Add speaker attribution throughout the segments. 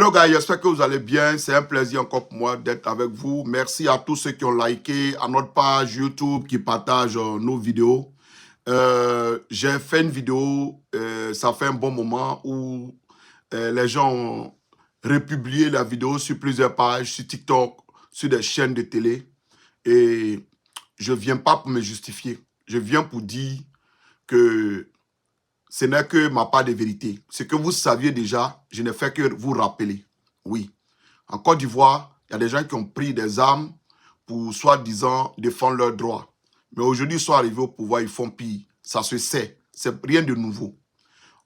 Speaker 1: Hello guys, j'espère que vous allez bien. C'est un plaisir encore pour moi d'être avec vous. Merci à tous ceux qui ont liké à notre page YouTube, qui partagent nos vidéos. J'ai fait une vidéo, ça fait un bon moment, où les gens ont republié la vidéo sur plusieurs pages, sur TikTok, sur des chaînes de télé. Et je ne viens pas pour me justifier. Je viens pour dire que ce n'est que ma part de vérité. Ce que vous saviez déjà, je ne fais que vous rappeler. Oui. En Côte d'Ivoire, il y a des gens qui ont pris des armes pour, soi-disant, défendre leurs droits. Mais aujourd'hui, ils sont arrivés au pouvoir, ils font pire. Ça se sait. C'est rien de nouveau.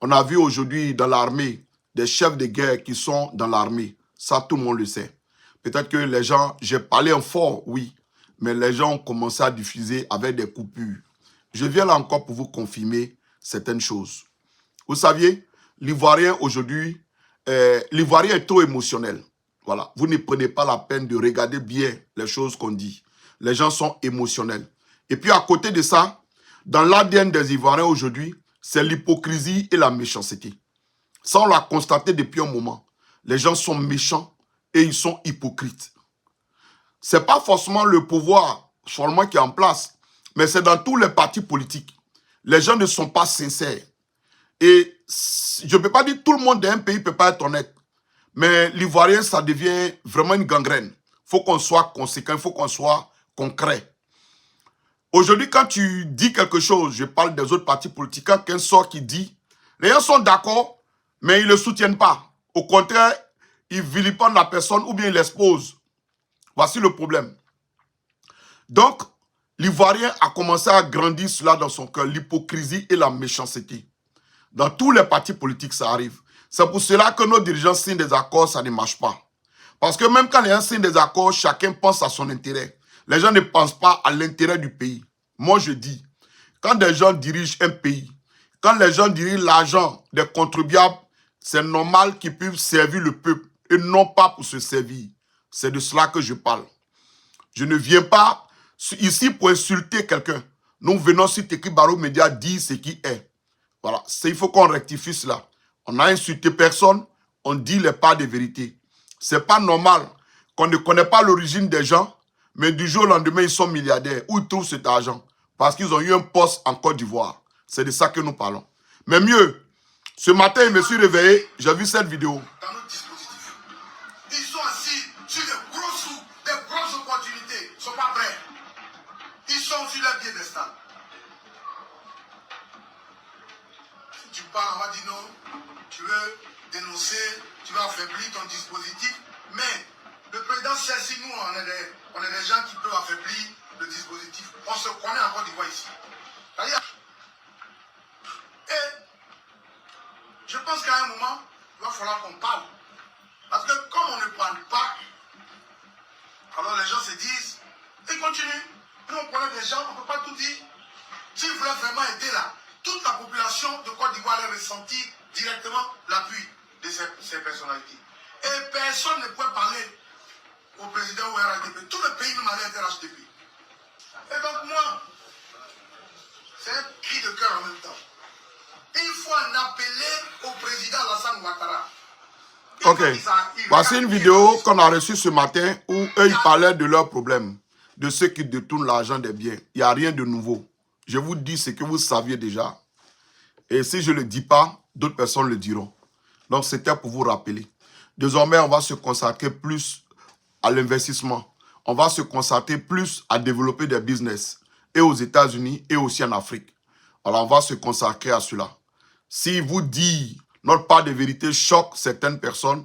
Speaker 1: On a vu aujourd'hui dans l'armée des chefs de guerre qui sont dans l'armée. Ça, tout le monde le sait. Peut-être que les gens, j'ai parlé en fort, oui, mais les gens ont commencé à diffuser avec des coupures. Je viens là encore pour vous confirmer certaines choses. Vous saviez, l'Ivoirien aujourd'hui, l'Ivoirien est trop émotionnel. Voilà, vous ne prenez pas la peine de regarder bien les choses qu'on dit. Les gens sont émotionnels. Et puis à côté de ça, dans l'ADN des Ivoiriens aujourd'hui, c'est l'hypocrisie et la méchanceté. Ça, on l'a constaté depuis un moment. Les gens sont méchants et ils sont hypocrites. Ce n'est pas forcément le pouvoir seulement qui est en place, mais c'est dans tous les partis politiques. Les gens ne sont pas sincères. Et je ne peux pas dire que tout le monde d'un pays ne peut pas être honnête. Mais l'Ivoirien, ça devient vraiment une gangrène. Il faut qu'on soit conséquent, il faut qu'on soit concret. Aujourd'hui, quand tu dis quelque chose, je parle des autres partis politiques, quand quelqu'un sort qui dit, les gens sont d'accord, mais ils ne le soutiennent pas. Au contraire, ils vilipendent la personne ou bien ils l'exposent. Voici le problème. Donc, l'Ivoirien a commencé à grandir cela dans son cœur, l'hypocrisie et la méchanceté. Dans tous les partis politiques, ça arrive. C'est pour cela que nos dirigeants signent des accords, ça ne marche pas. Parce que même quand les gens signent des accords, chacun pense à son intérêt. Les gens ne pensent pas à l'intérêt du pays. Moi, je dis, quand des gens dirigent un pays, quand les gens dirigent l'argent des contribuables, c'est normal qu'ils puissent servir le peuple et non pas pour se servir. C'est de cela que je parle. Je ne viens pas ici pour insulter quelqu'un. Nous venons sur Tekri Barrow Média dire ce qui est. Voilà, il faut qu'on rectifie cela. On n'a insulté personne, on dit les parts de vérité. Ce n'est pas normal qu'on ne connaît pas l'origine des gens, mais du jour au lendemain, ils sont milliardaires. Où ils trouvent cet argent? Parce qu'ils ont eu un poste en Côte d'Ivoire. C'est de ça que nous parlons. Mais mieux, ce matin, je me suis réveillé, j'ai vu cette vidéo.
Speaker 2: Dans notre dispositif, ils sont assis sur des gros sous, des grosses opportunités. Ils ne sont pas prêts. Ils sont sur leur piédestal. Tu parles, on va dire non, tu veux dénoncer, tu veux affaiblir ton dispositif, mais le président sait si nous, on est des gens qui peuvent affaiblir le dispositif. On se connaît en Côte d'Ivoire ici. Et je pense qu'à un moment, il va falloir qu'on parle. Parce que comme on ne parle pas, alors les gens se disent, ils continuent. Nous, on connaît des gens, on ne peut pas tout dire. S'ils voulaient vraiment aider là, toute la population de Côte d'Ivoire a ressenti directement l'appui de ces personnalités. Et personne ne pouvait parler au président ou RADP. Tout le pays même allait être HDP. Et donc moi, c'est un cri de cœur en même temps. Il faut en appeler au président Alassane Ouattara.
Speaker 1: Ok. Voici une vidéo qu'on a reçue ce matin où eux, ils parlaient de leurs problèmes, de ceux qui détournent l'argent des biens. Il n'y a rien de nouveau. Je vous dis ce que vous saviez déjà. Et si je ne le dis pas, d'autres personnes le diront. Donc, c'était pour vous rappeler. Désormais, on va se consacrer plus à l'investissement. On va se consacrer plus à développer des business. Et aux États-Unis et aussi en Afrique. Alors, on va se consacrer à cela. Si vous dites notre part de vérité choque certaines personnes,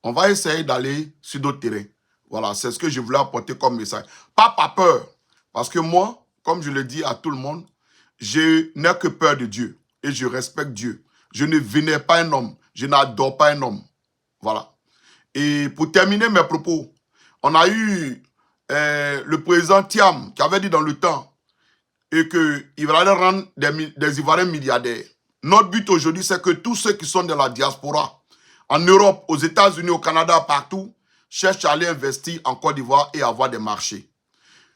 Speaker 1: on va essayer d'aller sur d'autres terrains. Voilà, c'est ce que je voulais apporter comme message. Pas par peur. Parce que moi, comme je le dis à tout le monde, je n'ai que peur de Dieu et je respecte Dieu. Je ne vénère pas un homme, je n'adore pas un homme. Voilà. Et pour terminer mes propos, on a eu le président Thiam qui avait dit dans le temps et qu'il allait rendre des Ivoiriens milliardaires. Notre but aujourd'hui, c'est que tous ceux qui sont dans la diaspora, en Europe, aux États-Unis, au Canada, partout, cherchent à aller investir en Côte d'Ivoire et avoir des marchés.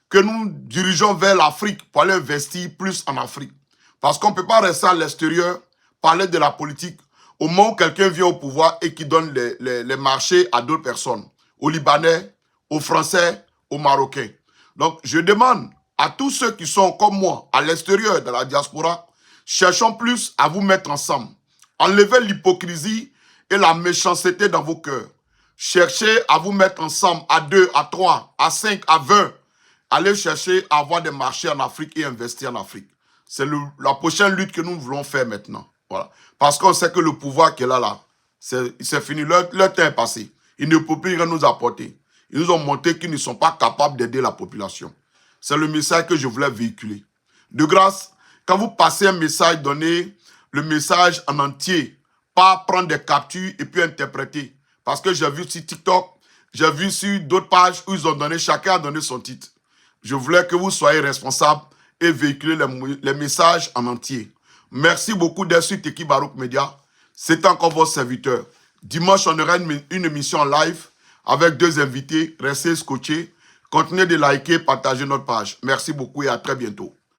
Speaker 1: Que nous dirigeons vers l'Afrique pour aller investir plus en Afrique. Parce qu'on ne peut pas rester à l'extérieur, parler de la politique. au moment où quelqu'un vient au pouvoir et qui donne les marchés à d'autres personnes, aux Libanais, aux Français, aux Marocains. Donc, je demande à tous ceux qui sont comme moi, à l'extérieur de la diaspora, cherchons plus à vous mettre ensemble. Enlevez l'hypocrisie et la méchanceté dans vos cœurs. Cherchez à vous mettre ensemble à 2, à 3, à 5, à 20. Allez chercher à avoir des marchés en Afrique et investir en Afrique. C'est la prochaine lutte que nous voulons faire maintenant. Voilà. Parce qu'on sait que le pouvoir qui est là, c'est fini. Leur temps est passé. Ils ne peuvent plus rien nous apporter. Ils nous ont montré qu'ils ne sont pas capables d'aider la population. C'est le message que je voulais véhiculer. De grâce, quand vous passez un message, donnez le message en entier. Pas prendre des captures et puis interpréter. Parce que j'ai vu sur TikTok, j'ai vu sur d'autres pages où ils ont donné, chacun a donné son titre. Je voulais que vous soyez responsables et véhiculer les messages en entier. Merci beaucoup d'être sur Teki Barouk Media. C'est encore votre serviteur. Dimanche, on aura une émission en live avec 2 invités. Restez scotchés. Continuez de liker, partager notre page. Merci beaucoup et à très bientôt.